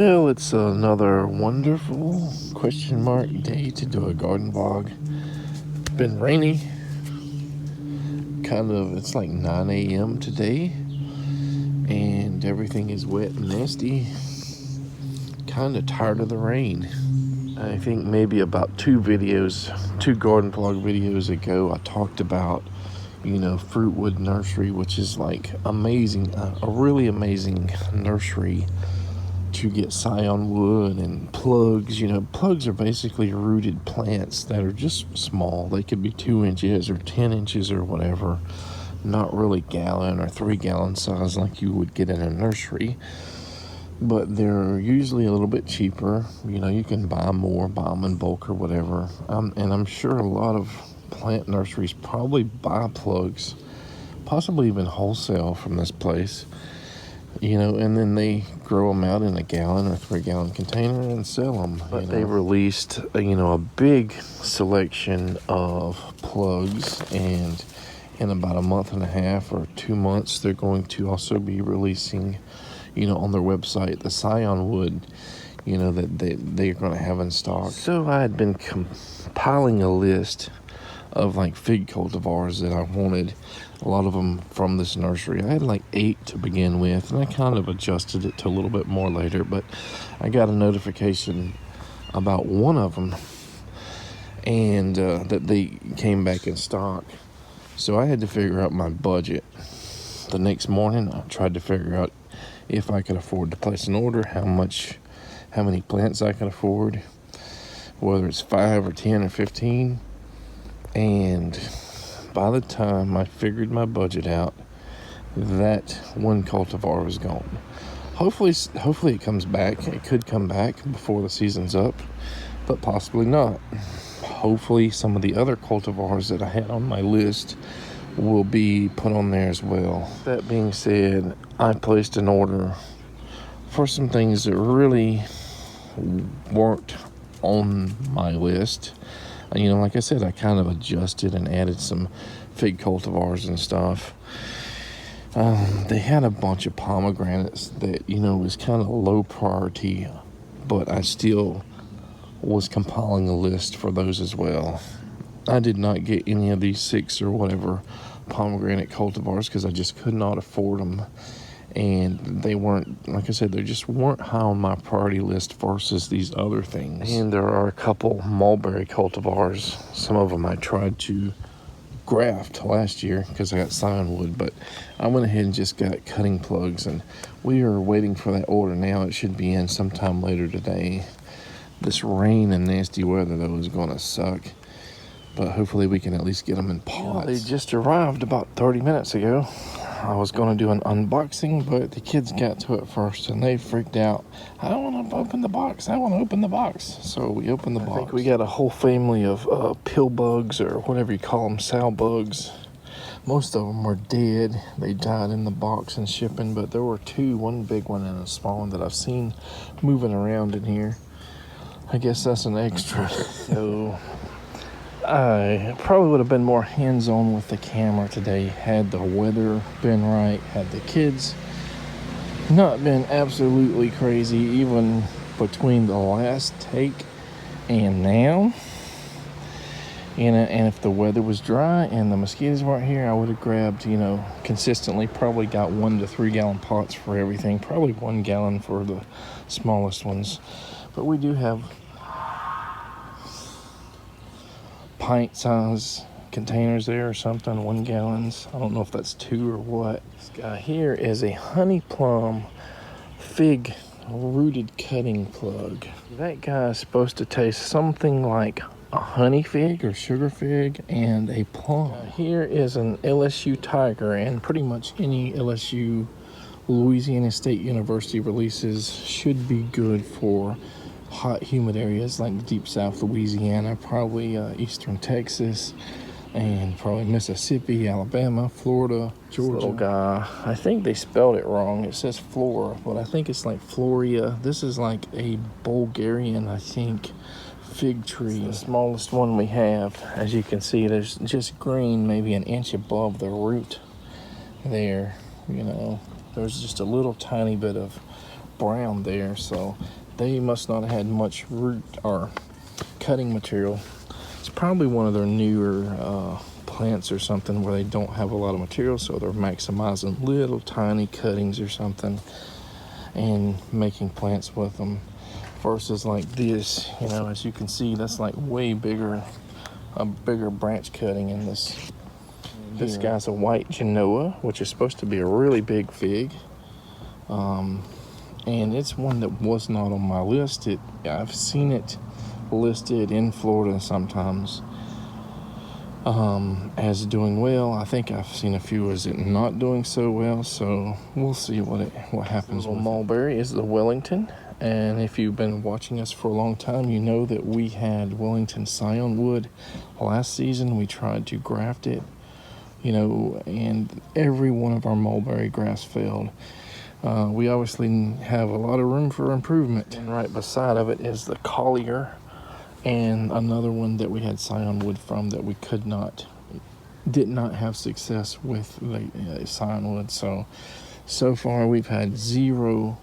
Well, it's another wonderful question mark day to do a garden vlog. Been rainy, it's like 9 a.m. today, and everything is wet and nasty. Kind of tired of the rain. I think maybe about two garden vlog videos ago, I talked about, Fruitwood Nursery, which is like amazing, a really amazing nursery to get scion wood and plugs. Plugs are basically rooted plants that are just small. They could be 2 inches or 10 inches or whatever. Not really gallon or 3-gallon size like you would get in a nursery. But they're usually a little bit cheaper. You can buy them in bulk or whatever. And I'm sure a lot of plant nurseries probably buy plugs, possibly even wholesale from this place. And then they grow them out in a gallon or 3-gallon container and sell them. But they released, a big selection of plugs, and in about a month and a half or 2 months, they're going to also be releasing, on their website, the scion wood, that they're going to have in stock. So I had been compiling a list of like fig cultivars that I wanted, a lot of them from this nursery. I had like 8 to begin with, and I kind of adjusted it to a little bit more later, but I got a notification about one of them, and that they came back in stock. So I had to figure out my budget. The next morning, I tried to figure out if I could afford to place an order, how many plants I could afford, whether it's 5 or 10 or 15. And by the time I figured my budget out, that one cultivar was gone. Hopefully it comes back. It could come back before the season's up, but possibly not. Hopefully some of the other cultivars that I had on my list will be put on there as well. That being said, I placed an order for some things that really weren't on my list. Like I said, I kind of adjusted and added some fig cultivars and stuff. They had a bunch of pomegranates that, was kind of low priority, but I still was compiling a list for those as well. I did not get any of these 6 or whatever pomegranate cultivars because I just could not afford them. And they weren't, like I said, they just weren't high on my priority list versus these other things. And there are a couple mulberry cultivars. Some of them I tried to graft last year because I got scion wood, but I went ahead and just got cutting plugs, and we are waiting for that order now. It should be in sometime later today. This rain and nasty weather, though, is going to suck, but hopefully we can at least get them in pots. They just arrived about 30 minutes ago. I was going to do an unboxing, but the kids got to it first, and they freaked out. I don't want to open the box. So we opened the box. I think we got a whole family of pill bugs, or whatever you call them, sow bugs. Most of them were dead. They died in the box and shipping, but there were 2, one big one and a small one that I've seen moving around in here. I guess that's an extra. So I probably would have been more hands-on with the camera today had the weather been right, had the kids not been absolutely crazy, even between the last take and now. And if the weather was dry and the mosquitoes weren't here, I would have grabbed, consistently probably got 1 to 3 gallon pots for everything, probably 1 gallon for the smallest ones. But we do have pint size containers there or something, 1 gallons. I don't know if that's 2 or what. This guy here is a honey plum fig rooted cutting plug. That guy is supposed to taste something like a honey fig or sugar fig and a plum. Here is an LSU Tiger, and pretty much any LSU Louisiana State University releases should be good for hot, humid areas like the deep south Louisiana, probably eastern Texas, and probably Mississippi, Alabama, Florida, Georgia. Little guy, I think they spelled it wrong. It says Flora, but I think it's like Floria. This is like a Bulgarian, I think, fig tree. It's the smallest one we have. As you can see, there's just green maybe an inch above the root there. There's just a little tiny bit of brown there, so they must not have had much root or cutting material. It's probably one of their newer plants or something where they don't have a lot of material, so they're maximizing little tiny cuttings or something and making plants with them, versus like this, you know, as you can see, that's like way bigger, a bigger branch cutting in this. This guy's a white Genoa, which is supposed to be a really big fig, and it's one that was not on my list. I've seen it listed in Florida sometimes as doing well. I think I've seen a few as it not doing so well, so we'll see what happens. With mulberry is the Wellington, and if you've been watching us for a long time, you know that we had Wellington scion wood last season. We tried to graft it, you know, and every one of our mulberry grafts failed. We obviously have a lot of room for improvement, and right beside of it is the Collier, and another one that we had scion wood from that we did not have success with the scion wood. So far we've had 0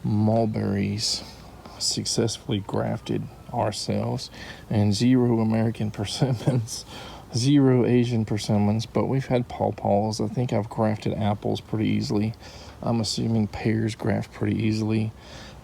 mulberries successfully grafted ourselves, and 0 American persimmons, 0 Asian persimmons, but we've had pawpaws. I think I've grafted apples pretty easily. I'm assuming pears graft pretty easily,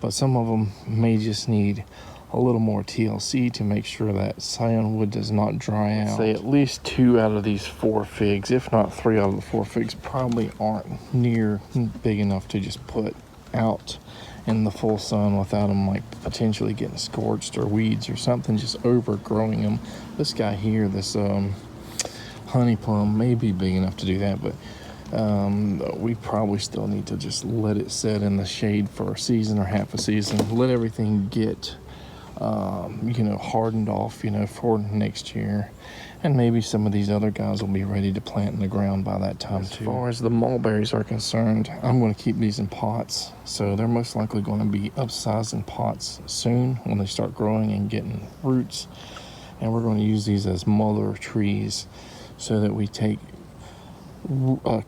but some of them may just need a little more TLC to make sure that scion wood does not dry out. Say at least 2 out of these 4 figs, if not 3 out of the 4 figs, probably aren't near big enough to just put out in the full sun without them like potentially getting scorched or weeds or something just overgrowing them. This guy here, this honey plum, may be big enough to do that, but we probably still need to just let it set in the shade for a season or half a season, let everything get you know, hardened off, you know, for next year, and maybe some of these other guys will be ready to plant in the ground by that time too. As far as the mulberries are concerned, I'm going to keep these in pots, so they're most likely going to be upsized in pots soon when they start growing and getting roots, and we're going to use these as mother trees so that we take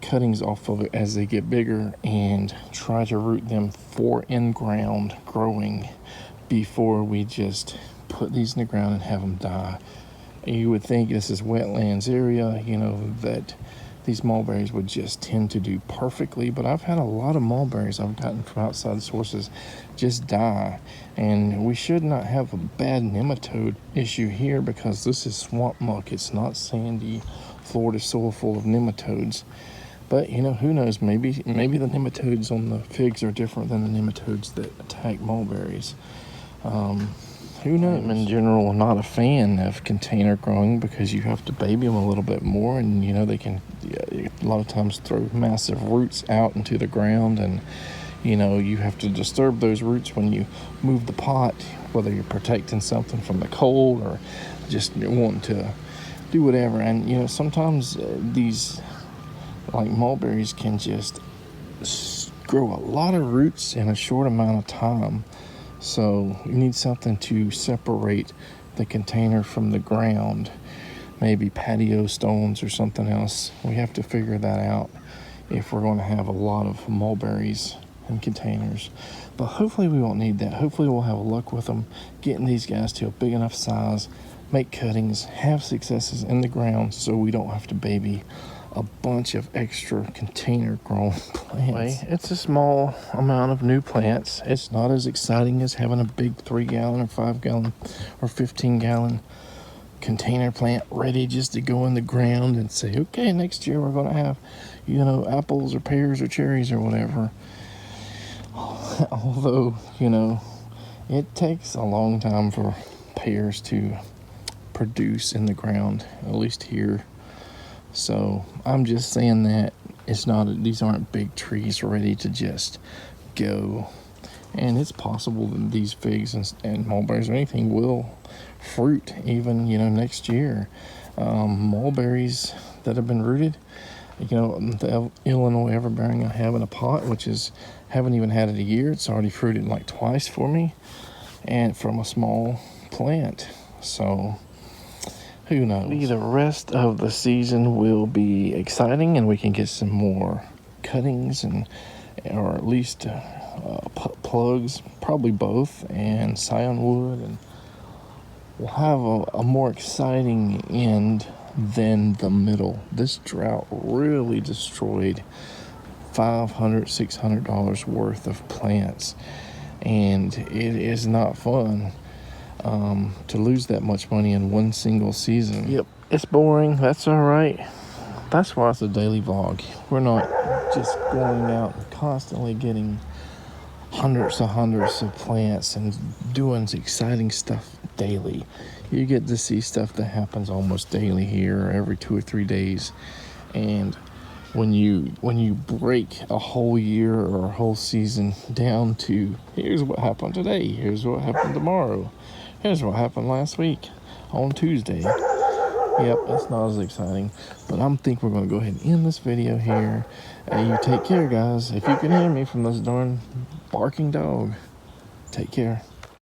cuttings off of it as they get bigger and try to root them for in-ground growing before we just put these in the ground and have them die. You would think this is wetlands area, you know, that these mulberries would just tend to do perfectly, but I've had a lot of mulberries I've gotten from outside sources just die, and we should not have a bad nematode issue here because this is swamp muck. It's not sandy Florida soil full of nematodes. But, you know, who knows, maybe the nematodes on the figs are different than the nematodes that attack mulberries. Who knows? I'm in general not a fan of container growing because you have to baby them a little bit more, and you know they can a lot of times throw massive roots out into the ground, and you know you have to disturb those roots when you move the pot, whether you're protecting something from the cold or just wanting to do whatever. And you know sometimes these like mulberries can just grow a lot of roots in a short amount of time. So you need something to separate the container from the ground, maybe patio stones or something else. We have to figure that out if we're going to have a lot of mulberries in containers. But hopefully we won't need that. Hopefully we'll have luck with them, getting these guys to a big enough size, make cuttings, have successes in the ground so we don't have to baby a bunch of extra container grown plants. It's a small amount of new plants. It's not as exciting as having a big 3-gallon or 5-gallon or 15-gallon container plant ready just to go in the ground and say, okay, next year we're going to have, you know, apples or pears or cherries or whatever. Although, you know, it takes a long time for pears to produce in the ground, at least here. So I'm just saying that these aren't big trees ready to just go. And it's possible that these figs and mulberries or anything will fruit even, you know, next year. Mulberries that have been rooted, you know, the Illinois everbearing I have in a pot, which haven't even had it a year. It's already fruited like twice for me, and from a small plant. So who knows? Maybe the rest of the season will be exciting and we can get some more cuttings or at least plugs, probably both, and scion wood, and we'll have a more exciting end than the middle. This drought really destroyed $500-600 worth of plants, and it is not fun to lose that much money in one single season. Yep, it's boring. That's all right. That's why it's a daily vlog. We're not just going out and constantly getting hundreds of plants and doing exciting stuff daily. You get to see stuff that happens almost daily here, every 2 or 3 days. And when you break a whole year or a whole season down to here's what happened today, here's what happened tomorrow, here's what happened last week on Tuesday. Yep, it's not as exciting, but I think we're going to go ahead and end this video here. You take care, guys. If you can hear me from this darn barking dog, take care.